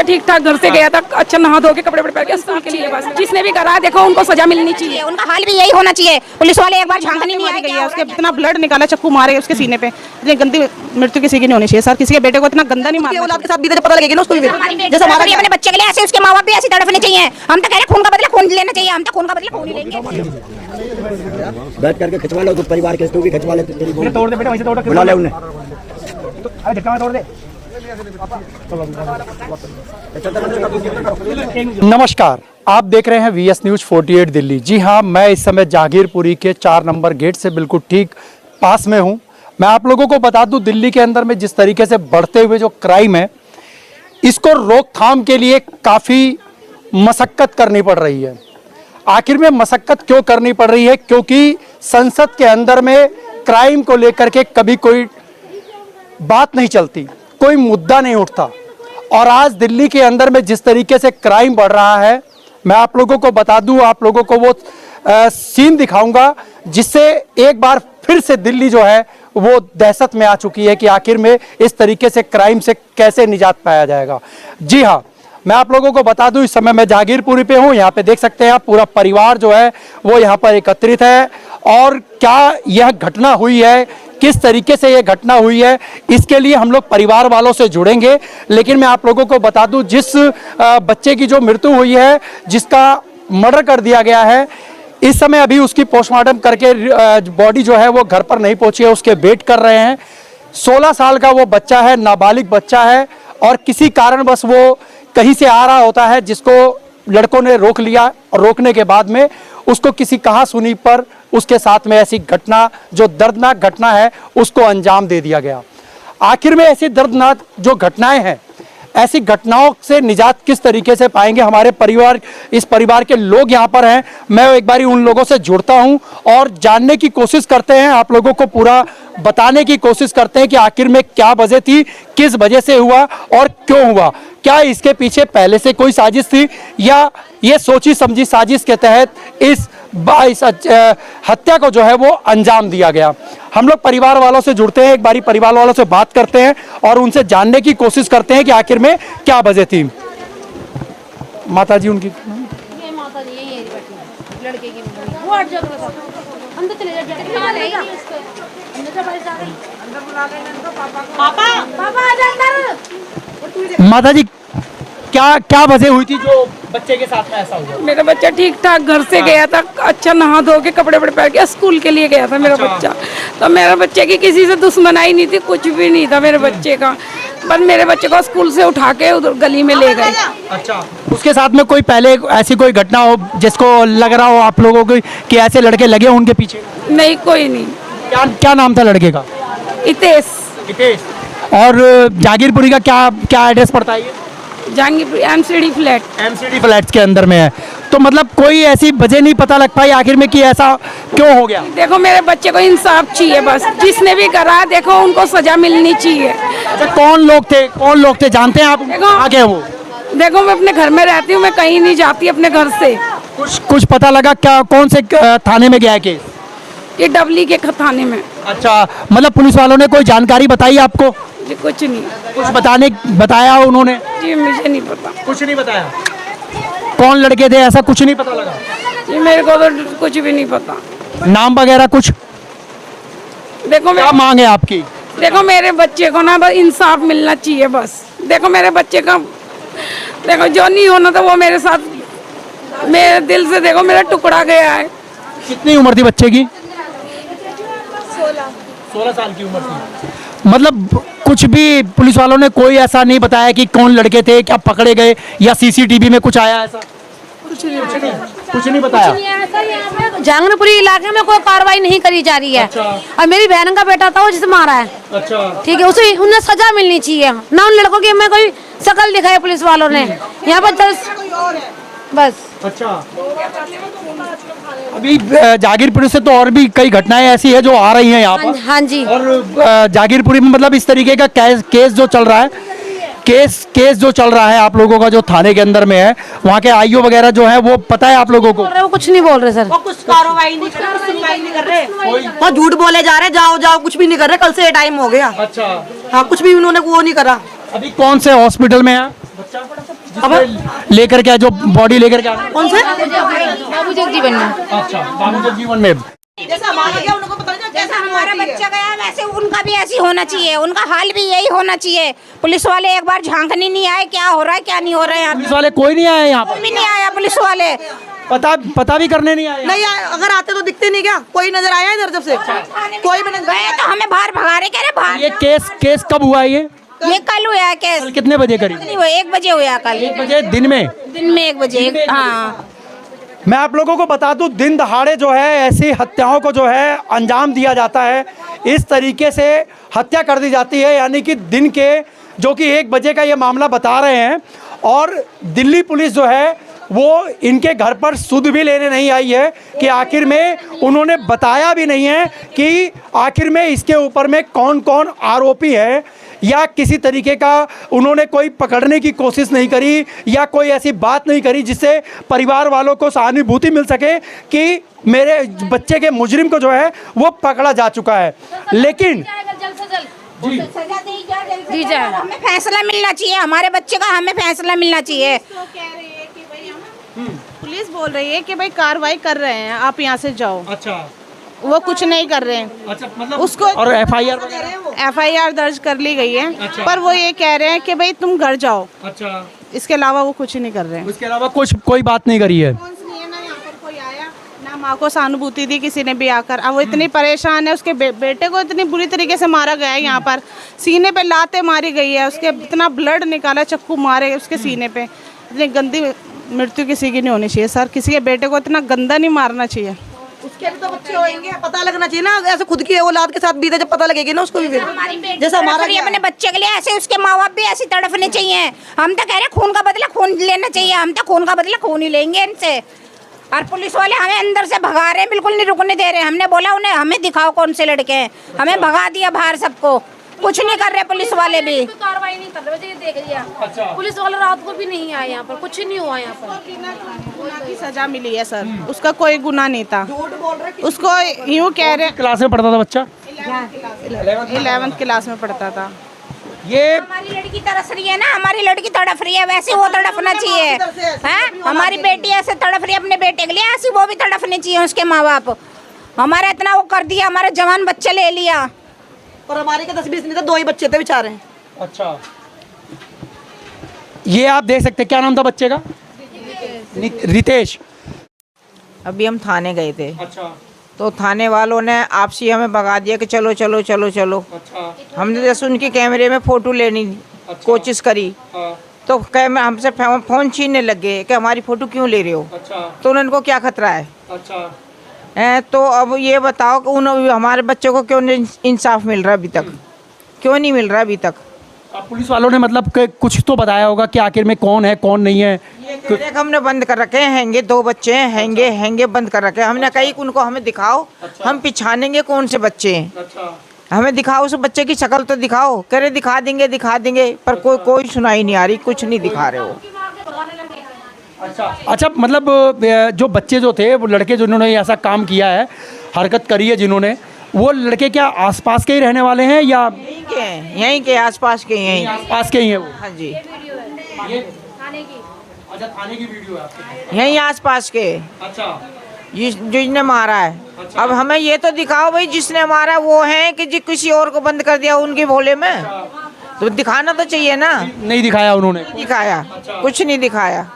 बच्चा ठीक ठाक घर से गया था, अच्छा नहा धो के कपड़े पहन के स्कूल के लिए। बस जिसने भी करा देखो उनको सजा मिलनी चाहिए, उनका हाल भी यही होना चाहिए। पुलिस वाले एक बार झांकने नहीं आए गए, उसके इतना ब्लड निकाला, चक्कू मारे उसके सीने पे। इतनी गंदी मृत्यु किसी की नहीं होनी चाहिए सर, किसी के बेटे को इतना गंदा नहीं मारना। औलाद के साथ बीते पता लगेगा ना उसको भी, जैसे हमारे अपने बच्चे के लिए ऐसे उसके माँ बाप भी ऐसे तड़पने चाहिए। हम तो कह रहे खून का बदला खून लेना चाहिए, हम तो खून का बदला खून ही लेंगे। बैठ करके खिंचवा लो, तो परिवार के तू भी खिंचवा ले, तेरी तोड़ दे बेटा, वहीं से तोड़ बुला ले उन्हें, झटका में तोड़ दे। नमस्कार, आप देख रहे हैं वीएस न्यूज 48 दिल्ली। जी हाँ, मैं इस समय जहांगीरपुरी के 4 नंबर गेट से बिल्कुल ठीक पास में हूँ। मैं आप लोगों को बता दूं, दिल्ली के अंदर में जिस तरीके से बढ़ते हुए जो क्राइम है, इसको रोकथाम के लिए काफ़ी मशक्क़त करनी पड़ रही है। आखिर में मशक्क़त क्यों करनी पड़ रही है? क्योंकि संसद के अंदर में क्राइम को लेकर के कभी कोई बात नहीं चलती, कोई मुद्दा नहीं उठता। और आज दिल्ली के अंदर में जिस तरीके से क्राइम बढ़ रहा है, मैं आप लोगों को बता दूं, आप लोगों को वो सीन दिखाऊंगा जिससे एक बार फिर से दिल्ली जो है वो दहशत में आ चुकी है कि आखिर में इस तरीके से क्राइम से कैसे निजात पाया जाएगा। जी हाँ, मैं आप लोगों को बता दूं, इस समय मैं जहांगीरपुरी पे हूँ। यहाँ पे देख सकते हैं आप, पूरा परिवार जो है वो यहाँ पर एकत्रित है। और क्या यह घटना हुई है, किस तरीके से यह घटना हुई है, इसके लिए हम लोग परिवार वालों से जुड़ेंगे। लेकिन मैं आप लोगों को बता दूं, जिस बच्चे की जो मृत्यु हुई है, जिसका मर्डर कर दिया गया है, इस समय अभी उसकी पोस्टमार्टम करके बॉडी जो है वो घर पर नहीं पहुंची है, उसके वेट कर रहे हैं। 16 साल का वो बच्चा है, नाबालिग बच्चा है, और किसी कारणवश वो कहीं से आ रहा होता है, जिसको लड़कों ने रोक लिया, और रोकने के बाद में उसको किसी कहासुनी पर उसके साथ में ऐसी घटना, जो दर्दनाक घटना है, उसको अंजाम दे दिया गया। आखिर में ऐसी दर्दनाक जो घटनाएं हैं, ऐसी घटनाओं से निजात किस तरीके से पाएंगे? हमारे परिवार, इस परिवार के लोग यहाँ पर हैं। मैं एक बारी उन लोगों से जुड़ता हूँ और जानने की कोशिश करते हैं, आप लोगों को पूरा बताने की कोशिश करते हैं कि आखिर में क्या वजह थी, किस वजह से हुआ और क्यों हुआ। क्या इसके पीछे पहले से कोई साजिश थी, या ये सोची समझी साजिश के तहत इस हत्या को जो है वो अंजाम दिया गया? हम लोग परिवार वालों से जुड़ते हैं, एक बारी परिवार वालों से बात करते हैं और उनसे जानने की कोशिश करते हैं कि आखिर में क्या वजह थी। माता जी उनकी, ये माता जी यही बैठी लड़के की, वो हट जाओ अंदर चले जाओ, पापा पापा आ जा अंदर। माता जी क्या क्या वजह हुई थी जो बच्चे के साथ में ऐसा हुआ? मेरा बच्चा ठीक ठाक घर से गया था, अच्छा नहा धो के कपड़े पहन के स्कूल के लिए गया था मेरा बच्चा। तो मेरे बच्चे की किसी से दुश्मनाई नहीं थी, कुछ भी नहीं था मेरे बच्चे का। बस मेरे बच्चे को स्कूल से उठा के उधर गली में ले गए। अच्छा, उसके साथ में कोई पहले ऐसी कोई घटना हो जिसको लग रहा हो आप लोगों को कि ऐसे लड़के लगे हो उनके पीछे? नहीं, कोई नहीं। क्या क्या नाम था लड़के का? हितेश। हितेश। और जहांगीरपुरी का क्या क्या एड्रेस पड़ता है? Jahangirpuri MCD flat. MCD flats के अंदर में है। तो मतलब कोई ऐसी वजह नहीं पता लग पाई आखिर में कि ऐसा क्यों हो गया? देखो मेरे बच्चे को इंसाफ चाहिए, बस जिसने भी करा देखो उनको सजा मिलनी चाहिए। अच्छा, कौन लोग थे जानते हैं आप? आगे वो देखो मैं अपने घर में रहती हूँ, मैं कहीं नहीं जाती अपने घर से। कुछ पता लगा क्या, कौन से थाने में गया है केस? ये डबली के थाने में। अच्छा, मतलब पुलिस वालों ने कोई जानकारी बताई आपको? जी कुछ नहीं। कुछ बताया उन्होंने? जी मुझे नहीं पता। कुछ नहीं बताया? कौन लड़के थे ऐसा कुछ नहीं पता लगा? जी मेरे को तो कुछ भी नहीं पता। नाम वगैरह कुछ? देखो क्या मांग है आपकी? देखो मेरे बच्चे को ना बस इंसाफ मिलना चाहिए बस। देखो मेरे बच्चे का, देखो जो नहीं होना था वो मेरे साथ, मेरे दिल से देखो मेरा टुकड़ा गया है। कितनी उम्र थी बच्चे की? 16 साल की उम्र थी। मतलब कुछ भी पुलिस वालों ने कोई ऐसा नहीं बताया कि कौन लड़के थे, क्या पकड़े गए या सीसीटीवी में कुछ आया ऐसा? कुछ नहीं बताया। जहांगीरपुरी इलाके में कोई कार्रवाई नहीं करी जा रही है। अच्छा। और मेरी बहन का बेटा था वो जिसे मारा है। अच्छा, ठीक है, उसे उन्हें सजा मिलनी चाहिए ना। उन लड़कों की मैं कोई शकल दिखाई पुलिस वालों ने यहाँ पर बस। अच्छा, अभी जहांगीरपुरी से तो और भी कई घटनाएं ऐसी है जो आ रही हैं यहाँ पर। हाँ जी। और जहांगीरपुरी में मतलब इस तरीके का केस जो चल रहा है, केस जो चल रहा है आप लोगों का जो थाने के अंदर में है, वहाँ के आईओ वगैरह जो है वो पता है आप लोगों को? वो कुछ नहीं बोल रहे सर। वो कुछ कार्रवाई नहीं कर रहे, सुनवाई नहीं कर रहे, वो झूठ बोले जा रहे, जाओ जाओ कुछ भी नहीं कर रहे। कल से टाइम हो गया। अच्छा। हाँ, कुछ भी उन्होंने वो नहीं करा। अभी कौन से हॉस्पिटल में है? जिसमें लेकर के जो बॉडी लेकर के आना कौन सा बाबू जगजीवन में। अच्छा बाबू जगजीवन में जैसा हमारा गया उनको पता नहीं जैसा हमारा बच्चा गया वैसे उनका भी ऐसी होना चाहिए, उनका हाल भी यही होना चाहिए। पुलिस वाले एक बार झांकने नहीं आए क्या हो रहा है क्या नहीं हो रहा है यहाँ पुलिस वाले कोई नहीं आए यहाँ कोई पर, भी नहीं आया पुलिस वाले। पता भी करने नहीं आए। नहीं आए, अगर आते तो दिखते नहीं क्या? कोई नजर आया इधर जब से? कोई भी नजर गए तो हमें बाहर भगा रहे, कह रहे बाहर। ये केस कब हुआ ये? ये कल हुआ है केस। कल कितने बजे करीब? नहीं हुआ, 1 बजे हुआ कल। 1 बजे दिन में? दिन में 1 बजे। हाँ मैं आप लोगों को बता दूं, दिन दहाड़े जो है ऐसी हत्याओं को जो है अंजाम दिया जाता है, इस तरीके से हत्या कर दी जाती है, यानी कि दिन के जो कि 1 बजे का ये मामला बता रहे हैं। और दिल्ली पुलिस जो है वो इनके घर पर सुध भी लेने नहीं आई है कि आखिर में उन्होंने बताया भी नहीं है कि आखिर में इसके ऊपर में कौन कौन आरोपी है, या किसी तरीके का उन्होंने कोई पकड़ने की कोशिश नहीं करी, या कोई ऐसी बात नहीं करी जिससे परिवार वालों को सहानुभूति मिल सके कि मेरे बच्चे के मुजरिम को जो है वो पकड़ा जा चुका है। लेकिन जल्द से जल्द सजा दी जाए। हमें फैसला मिलना चाहिए, हमारे बच्चे का हमें फैसला मिलना चाहिए। पुलिस बोल रही है कि भाई कार्रवाई कर रहे हैं, आप यहाँ से जाओ। अच्छा वो कुछ नहीं कर रहे हैं। अच्छा मतलब उसको और FIR दर्ज कर ली गई है। अच्छा। पर वो ये कह रहे हैं कि भाई तुम घर जाओ, अच्छा इसके अलावा वो कुछ नहीं कर रहे हैं। उसके अलावा कोई बात नहीं करी है। कोई आया ना, माँ को सहानुभूति दी किसी ने भी आकर। अब वो इतनी परेशान है, उसके बेटे को इतनी बुरी तरीके से मारा गया है, यहाँ पर सीने पे लाते मारी गई है, उसके इतना ब्लड निकाला, चक्कू मारे उसके सीने पे। इतनी गंदी मृत्यु किसी की नहीं होनी चाहिए सर, किसी के बेटे को इतना गंदा नहीं मारना चाहिए। उसके भी तो बच्चे होंगे, पता लगना चाहिए ना, ऐसे खुद की औलाद के साथ बीते जब पता लगेगी ना उसको भी। फिर जैसा हमारा अपने बच्चे के लिए ऐसे उसके माँ बाप भी ऐसे तड़फने चाहिए। हम तो कह रहे हैं खून का बदला खून लेना चाहिए, हम तो खून का बदला खून ही लेंगे इनसे। और पुलिस वाले हमें अंदर से भगा रहे हैं, बिल्कुल नहीं रुकने दे रहे। हमने बोला उन्हें हमें दिखाओ कौन से लड़के हैं, हमें भगा दिया बाहर सबको। कुछ नहीं कर रहे पुलिस वाले भी, कोई कार्रवाई नहीं कर रहे। ये देख लिया पुलिस वाले रात को भी नहीं आए यहाँ पर, कुछ नहीं हुआ यहाँ पर। की सजा मिली है सर, उसका कोई गुनाह नहीं था। उसको यूँ कह रहे, क्लास में पढ़ता था बच्चा? 11th क्लास में पढ़ता था। ये हमारी लड़की तरस रही है ना, हमारी लड़की तड़फ रही है, वैसे वो तड़फना चाहिए। हैं हमारी बेटी ऐसे तड़फ रही है अपने बेटे के लिए, ऐसे वो भी तड़फने चाहिए उसके माँ बाप। हमारा इतना वो कर दिया, हमारे जवान बच्चे ले लिया। और हमारे के 10-20 नहीं था, 2 ही बच्चे थे बेचारे। अच्छा ये आप देख सकते हैं, क्या नाम था बच्चे का? रितेश। अभी हम थाने गए थे, अच्छा तो थाने वालों ने आपसी हमें भगा दिया कि चलो चलो चलो चलो। अच्छा हमने जैसे उनके कैमरे में फ़ोटो लेनी कोशिश करी, तो कैमरा हमसे फ़ोन छीनने लग गए कि हमारी फ़ोटो क्यों ले रहे हो। अच्छा तो उनको क्या खतरा है? अच्छा तो अब ये बताओ कि हमारे बच्चों को क्यों नहीं इंसाफ मिल रहा अभी तक, क्यों नहीं मिल रहा अभी तक? अब पुलिस वालों ने मतलब कुछ तो बताया होगा कि आखिर में कौन है कौन नहीं है। एक हमने बंद कर रखे हैं, हैंगे 2 बच्चे हैं, हैंगे बंद कर रखे हैं। हमने कही उनको हमें दिखाओ, हम पिछानेंगे कौन से बच्चे हैं, अच्छा हमें दिखाओ, उस बच्चे की शक्ल तो दिखाओ। कह रहे दिखा देंगे, पर कोई सुनाई नहीं आ रही, कुछ नहीं दिखा रहे हो। अच्छा मतलब जो बच्चे जो थे, वो लड़के जिन्होंने ऐसा काम किया है, हरकत करी है जिन्होंने, वो लड़के क्या आसपास के ही रहने वाले हैं या यहीं के आसपास के, यहीं आसपास के ही हैं वो? हाँ जी, ये अच्छा थाने की वीडियो है आपके? यहीं आसपास के। अच्छा जिसने मारा है। अब हमें ये तो दिखाओ भाई, जिसने मारा वो है कि किसी और को बंद कर दिया उनके भोले में, तो दिखाना तो चाहिए ना। नहीं दिखाया उन्होंने? दिखाया, कुछ नहीं दिखाया।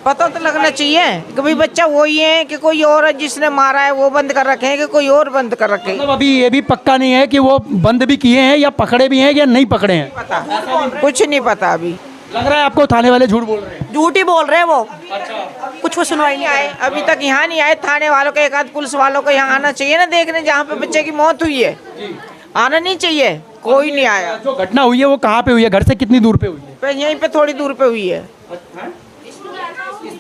पता तो लगना चाहिए कि भाई बच्चा वही है कि कोई और है जिसने मारा है, वो बंद कर रखे हैं कि कोई और बंद कर रखे हैं। मतलब अभी ये भी पक्का नहीं है कि वो बंद भी किए हैं या पकड़े भी हैं या नहीं पकड़े हैं? पता कुछ नहीं पता अभी। लग रहा है आपको थाने वाले झूठ बोल रहे हैं? झूठ ही बोल रहे हैं वो। अच्छा कुछ को सुनवाई नहीं आए अभी तक, यहाँ नहीं आए। थाने वालों को, एक आध पुलिस वालों को यहाँ आना चाहिए ना देखने, जहाँ पे बच्चे की मौत हुई है। आना नहीं चाहिए, कोई नहीं आया। जो घटना हुई है वो कहाँ पे हुई है, घर से कितनी दूर पे हुई है? यहीं पे थोड़ी दूर पे हुई है।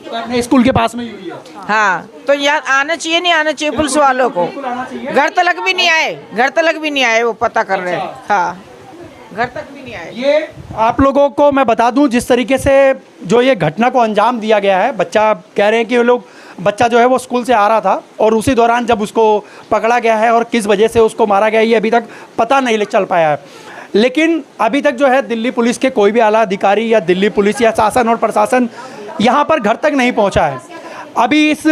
अपने स्कूल के पास में ही हुई है? हाँ, तो यहाँ आना चाहिए, नहीं आना चाहिए पुलिस वालों को? घर तक भी नहीं आए, घर तक भी नहीं आए, वो पता कर रहे हैं। हाँ, घर तक भी नहीं आए। ये आप लोगों को मैं बता दूं, जिस तरीके से जो ये घटना को अंजाम दिया गया है, बच्चा कह रहे हैं कि वो लोग, बच्चा जो है वो स्कूल से आ रहा था और उसी दौरान जब उसको पकड़ा गया है और किस वजह से उसको मारा गया ये अभी तक पता नहीं चल पाया है। लेकिन अभी तक जो है दिल्ली पुलिस के कोई भी आला अधिकारी या दिल्ली पुलिस या शासन और प्रशासन यहाँ पर घर तक नहीं पहुँचा है। अभी इस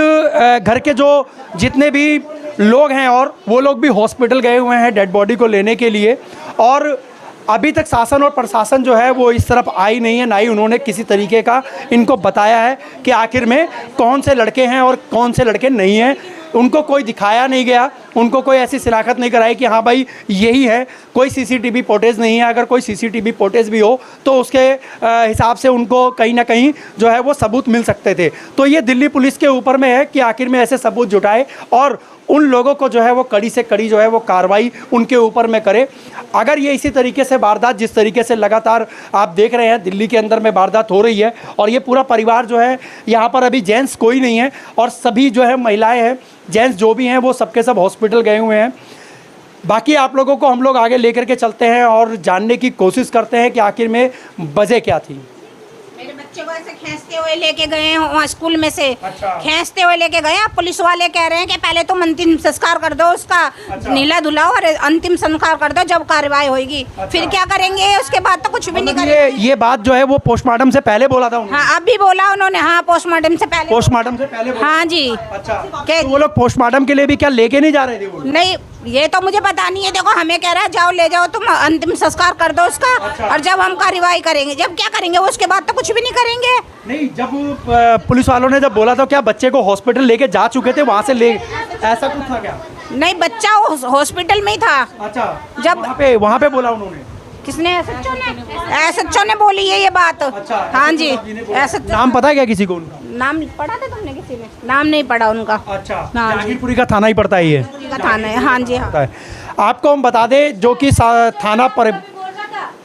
घर के जो जितने भी लोग हैं और वो लोग भी हॉस्पिटल गए हुए हैं डेड बॉडी को लेने के लिए, और अभी तक शासन और प्रशासन जो है वो इस तरफ आई नहीं है, ना ही उन्होंने किसी तरीके का इनको बताया है कि आखिर में कौन से लड़के हैं और कौन से लड़के नहीं हैं। उनको कोई दिखाया नहीं गया, उनको कोई ऐसी शिनाख्त नहीं कराई कि हाँ भाई यही है। कोई सीसीटीवी फुटेज नहीं है, अगर कोई सीसीटीवी फुटेज भी हो तो उसके हिसाब से उनको कहीं ना कहीं जो है वो सबूत मिल सकते थे। तो ये दिल्ली पुलिस के ऊपर में है कि आखिर में ऐसे सबूत जुटाए और उन लोगों को जो है वो कड़ी से कड़ी जो है वो कार्रवाई उनके ऊपर में करे। अगर ये इसी तरीके से वारदात, जिस तरीके से लगातार आप देख रहे हैं दिल्ली के अंदर में वारदात हो रही है, और ये पूरा परिवार जो है यहाँ पर अभी जेंट्स कोई नहीं है और सभी जो है महिलाएं हैं, जेंट्स जो भी हैं वो सबके सब हॉस्पिटल गए हुए हैं। बाकी आप लोगों को हम लोग आगे लेकर के चलते हैं और जानने की कोशिश करते हैं कि आखिर में वजह क्या थी। मेरे बच्चे को ऐसे खींचते हुए लेके गए हैं वहाँ स्कूल में से। अच्छा। खींचते हुए लेके गए हैं। पुलिस वाले कह रहे हैं कि पहले तुम अंतिम संस्कार कर दो उसका। अच्छा। नीला धुलाओ और अंतिम संस्कार कर दो, जब कार्रवाई होगी। अच्छा। फिर क्या करेंगे, उसके बाद तो कुछ भी नहीं मतलब करेंगे। ये बात जो है वो पोस्टमार्टम से पहले बोला था उन्होंने? हाँ, अब भी बोला उन्होंने। हाँ, पोस्टमार्टम से पहले। पोस्टमार्टम से पहले बोला? हाँ जी। अच्छा, के- तो वो लोग पोस्टमार्टम के लिए भी क्या लेके नहीं जा रहे थे वो लोग? नहीं, ये तो मुझे पता नहीं है। देखो, हमें कह रहा है जाओ ले जाओ तुम, अंतिम संस्कार कर दो उसका। अच्छा। और जब हम कार्रवाई करेंगे, जब क्या करेंगे उसके बाद तो कुछ भी नहीं करेंगे। नहीं, जब पुलिस वालों ने जब बोला था क्या बच्चे को हॉस्पिटल लेके जा चुके थे, वहाँ से ले ऐसा कुछ था क्या? नहीं, बच्चा हॉस्पिटल में ही था। अच्छा, जब- वहाँ पे बोला उन्होंने? किसने? एसएचओ ने बोली है ये बात। अच्छा, हाँ जी, एसएचओ। नाम पता है क्या किसी को उनका? नाम पढ़ा था तुमने किसी ने? नाम नहीं पढ़ा उनका। अच्छा, हाँ जी। जागीरपुरी का थाना ही पड़ता है ये? का थाना है। हाँ जी, हाँ। है। आपको हम बता दें जो कि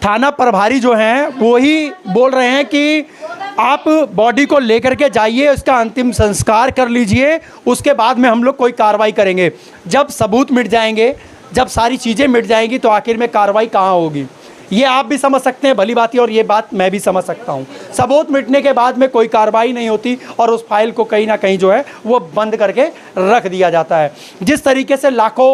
थाना प्रभारी जो हैं वो ही बोल रहे हैं कि आप बॉडी को लेकर के जाइए, उसका अंतिम संस्कार कर लीजिए, उसके बाद में हम लोग कोई कार्रवाई करेंगे। जब सबूत मिट जाएंगे, जब सारी चीज़ें मिट जाएंगी तो आखिर में कार्रवाई कहाँ होगी। ये आप भी समझ सकते हैं भली बात, और ये बात मैं भी समझ सकता हूँ। सबूत मिटने के बाद में कोई कार्रवाई नहीं होती और उस फाइल को कहीं ना कहीं जो है वो बंद करके रख दिया जाता है। जिस तरीके से लाखों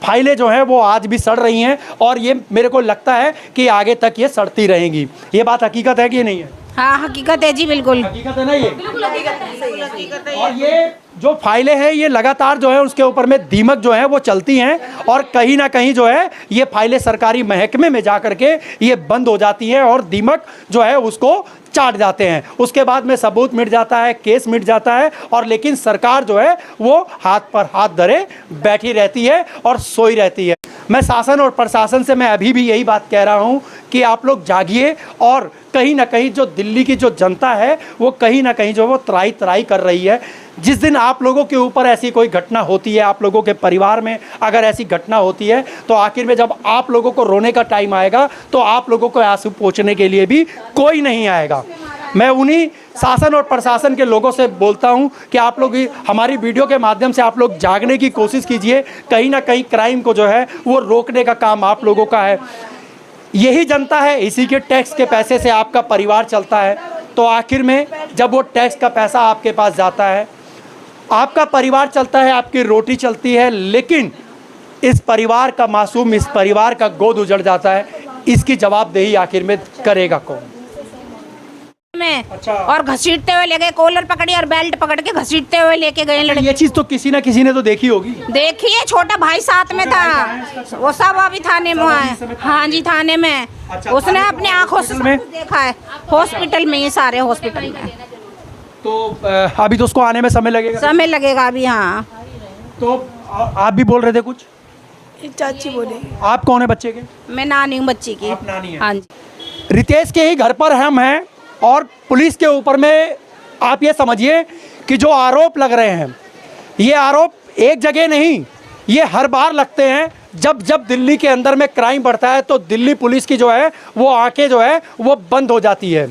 फाइलें जो हैं वो आज भी सड़ रही हैं और ये मेरे को लगता है कि आगे तक ये सड़ती रहेंगी। ये बात हकीकत है कि नहीं है? हाँ, हकीकत है जी, बिल्कुल हकीकत है ना ये? हकीकत है। और ये जो फाइलें हैं ये लगातार जो है उसके ऊपर में दीमक जो है वो चलती हैं और कहीं ना कहीं जो है ये फाइलें सरकारी महकमे में जा करके ये बंद हो जाती हैं और दीमक जो है उसको चाट जाते हैं। उसके बाद में सबूत मिट जाता है, केस मिट जाता है, और लेकिन सरकार जो है वो हाथ पर हाथ धरे बैठी रहती है और सोई रहती है। मैं शासन और प्रशासन से मैं अभी भी यही बात कह रहा हूँ कि आप लोग जागिए और कहीं ना कहीं जो दिल्ली की जो जनता है वो कहीं ना कहीं जो वो त्राही त्राही कर रही है। जिस दिन आप लोगों के ऊपर ऐसी कोई घटना होती है, आप लोगों के परिवार में अगर ऐसी घटना होती है तो आखिर में जब आप लोगों को रोने का टाइम आएगा तो आप लोगों को आंसू पोंछने के लिए भी कोई नहीं आएगा। मैं उन्हीं शासन और प्रशासन के लोगों से बोलता हूं कि आप लोग हमारी वीडियो के माध्यम से आप लोग जागने की कोशिश कीजिए। कहीं ना कहीं क्राइम को जो है वो रोकने का काम आप लोगों का है। यही जनता है, इसी के टैक्स के पैसे से आपका परिवार चलता है। तो आखिर में जब वो टैक्स का पैसा आपके पास जाता है, आपका परिवार चलता है, आपकी रोटी चलती है, लेकिन इस परिवार का मासूम, इस परिवार का गोद उजड़ जाता है, इसकी जवाबदेही आखिर में करेगा कौन? में। अच्छा। और घसीटते हुए ले गए, कॉलर पकड़ी और बेल्ट पकड़ के घसीटते हुए लेके गए लड़के। ये चीज़ तो किसी ना किसी ने तो देखी होगी। देखिए, छोटा भाई साथ में था, वो सब अभी थाने में है। हाँ जी, थाने में। अच्छा, उसने अपने आंखों से सब में? कुछ देखा है। हॉस्पिटल में, ये सारे हॉस्पिटल में। तो अभी तो उसको आने में समय लगेगा। समय लगेगा अभी। हाँ, तो आप भी बोल रहे थे कुछ? चाची बोले। आप कौन है बच्चे के? मैं नानी हूँ बच्ची की। आप नानी हैं। हाँ जी। रितेश के ही घर पर हम हैं और पुलिस के ऊपर में आप ये समझिए कि जो आरोप लग रहे हैं, ये आरोप एक जगह नहीं, ये हर बार लगते हैं। जब जब दिल्ली के अंदर में क्राइम बढ़ता है तो दिल्ली पुलिस की जो है वो आंखें जो है वो बंद हो जाती है।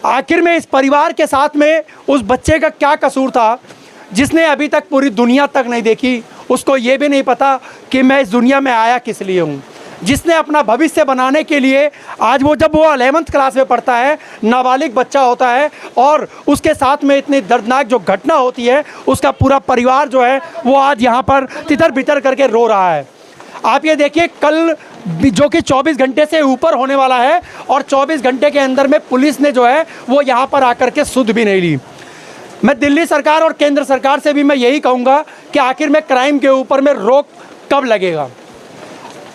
आखिर में इस परिवार के साथ में उस बच्चे का क्या कसूर था जिसने अभी तक पूरी दुनिया तक नहीं देखी? उसको ये भी नहीं पता कि मैं इस दुनिया में आया किस लिए हूँ। जिसने अपना भविष्य बनाने के लिए आज जब वो 11th क्लास में पढ़ता है, नाबालिग बच्चा होता है और उसके साथ में इतनी दर्दनाक जो घटना होती है, उसका पूरा परिवार जो है वो आज यहाँ पर तितर बितर करके रो रहा है। आप ये देखिए कल जो कि 24 घंटे से ऊपर होने वाला है और 24 घंटे के अंदर में पुलिस ने जो है वो यहाँ पर आकर के सुध भी नहीं ली। मैं दिल्ली सरकार और केंद्र सरकार से भी मैं यही कहूँगा कि आखिर में क्राइम के ऊपर में रोक कब लगेगा।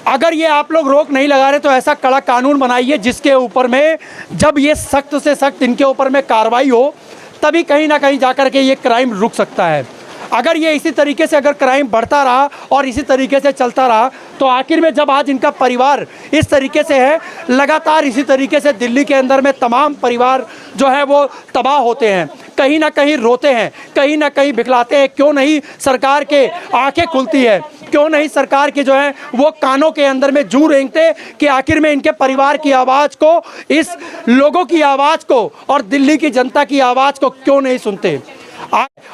अगर ये आप लोग रोक नहीं लगा रहे तो ऐसा कड़ा कानून बनाइए जिसके ऊपर में जब ये सख्त से सख्त इनके ऊपर में कार्रवाई हो तभी कहीं ना कहीं जाकर के ये क्राइम रुक सकता है। अगर ये इसी तरीके से अगर क्राइम बढ़ता रहा और इसी तरीके से चलता रहा तो आखिर में जब आज इनका परिवार इस तरीके से है, लगातार इसी तरीके से दिल्ली के अंदर में तमाम परिवार जो है वो तबाह होते हैं, कहीं ना कहीं रोते हैं, कहीं ना कहीं बिखलाते हैं। क्यों नहीं सरकार के आंखें खुलती है, क्यों नहीं सरकार के जो है वो कानों के अंदर में जू रेंगते कि आखिर में इनके परिवार की आवाज़ को, इस लोगों की आवाज़ को और दिल्ली की जनता की आवाज़ को क्यों नहीं सुनते।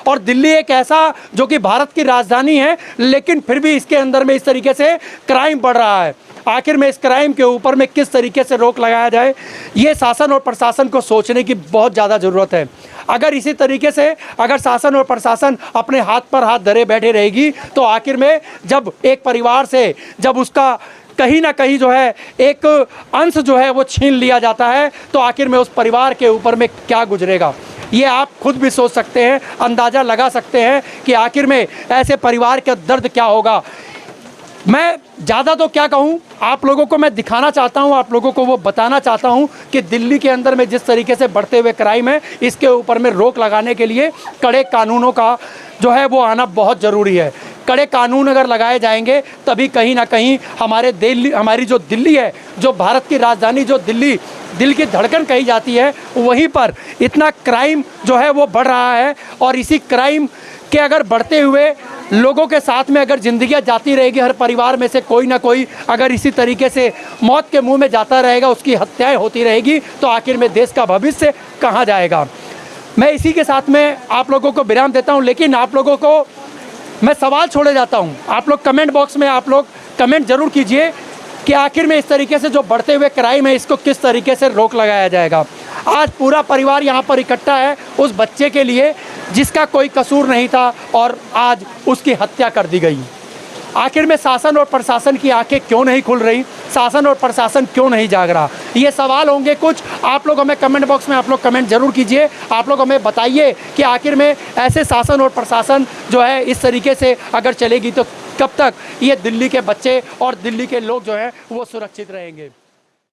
और दिल्ली एक ऐसा जो कि भारत की राजधानी है लेकिन फिर भी इसके अंदर में इस तरीके से क्राइम बढ़ रहा है। आखिर में इस क्राइम के ऊपर में किस तरीके से रोक लगाया जाए, ये शासन और प्रशासन को सोचने की बहुत ज़्यादा ज़रूरत है। अगर इसी तरीके से अगर शासन और प्रशासन अपने हाथ पर हाथ धरे बैठे रहेगी तो आखिर में जब एक परिवार से जब उसका कहीं ना कहीं जो है एक अंश जो है वो छीन लिया जाता है तो आखिर में उस परिवार के ऊपर में क्या गुजरेगा, ये आप खुद भी सोच सकते हैं, अंदाज़ा लगा सकते हैं कि आखिर में ऐसे परिवार का दर्द क्या होगा। मैं ज़्यादा तो क्या कहूँ, आप लोगों को मैं दिखाना चाहता हूँ, आप लोगों को वो बताना चाहता हूँ कि दिल्ली के अंदर में जिस तरीके से बढ़ते हुए क्राइम है इसके ऊपर में रोक लगाने के लिए कड़े कानूनों का जो है वो आना बहुत ज़रूरी है। कड़े कानून अगर लगाए जाएंगे तभी कहीं ना कहीं हमारी जो दिल्ली है, जो भारत की राजधानी, जो दिल की धड़कन कही जाती है, वहीं पर इतना क्राइम जो है वो बढ़ रहा है। और इसी क्राइम के अगर बढ़ते हुए लोगों के साथ में अगर ज़िंदगियाँ जाती रहेगी, हर परिवार में से कोई ना कोई अगर इसी तरीके से मौत के मुंह में जाता रहेगा, उसकी हत्याएं होती रहेगी तो आखिर में देश का भविष्य कहाँ जाएगा। मैं इसी के साथ में आप लोगों को विराम देता हूँ, लेकिन आप लोगों को मैं सवाल छोड़े जाता हूँ। आप लोग कमेंट बॉक्स में आप लोग कमेंट ज़रूर कीजिए कि आखिर में इस तरीके से जो बढ़ते हुए क्राइम है इसको किस तरीके से रोक लगाया जाएगा। आज पूरा परिवार यहाँ पर इकट्ठा है उस बच्चे के लिए जिसका कोई कसूर नहीं था और आज उसकी हत्या कर दी गई। आखिर में शासन और प्रशासन की आंखें क्यों नहीं खुल रही, शासन और प्रशासन क्यों नहीं जाग रहा, ये सवाल होंगे कुछ। आप लोग हमें कमेंट बॉक्स में आप लोग कमेंट जरूर कीजिए। आप लोग हमें बताइए कि आखिर में ऐसे शासन और प्रशासन जो है इस तरीके से अगर चलेगी तो कब तक ये दिल्ली के बच्चे और दिल्ली के लोग जो हैं वो सुरक्षित रहेंगे।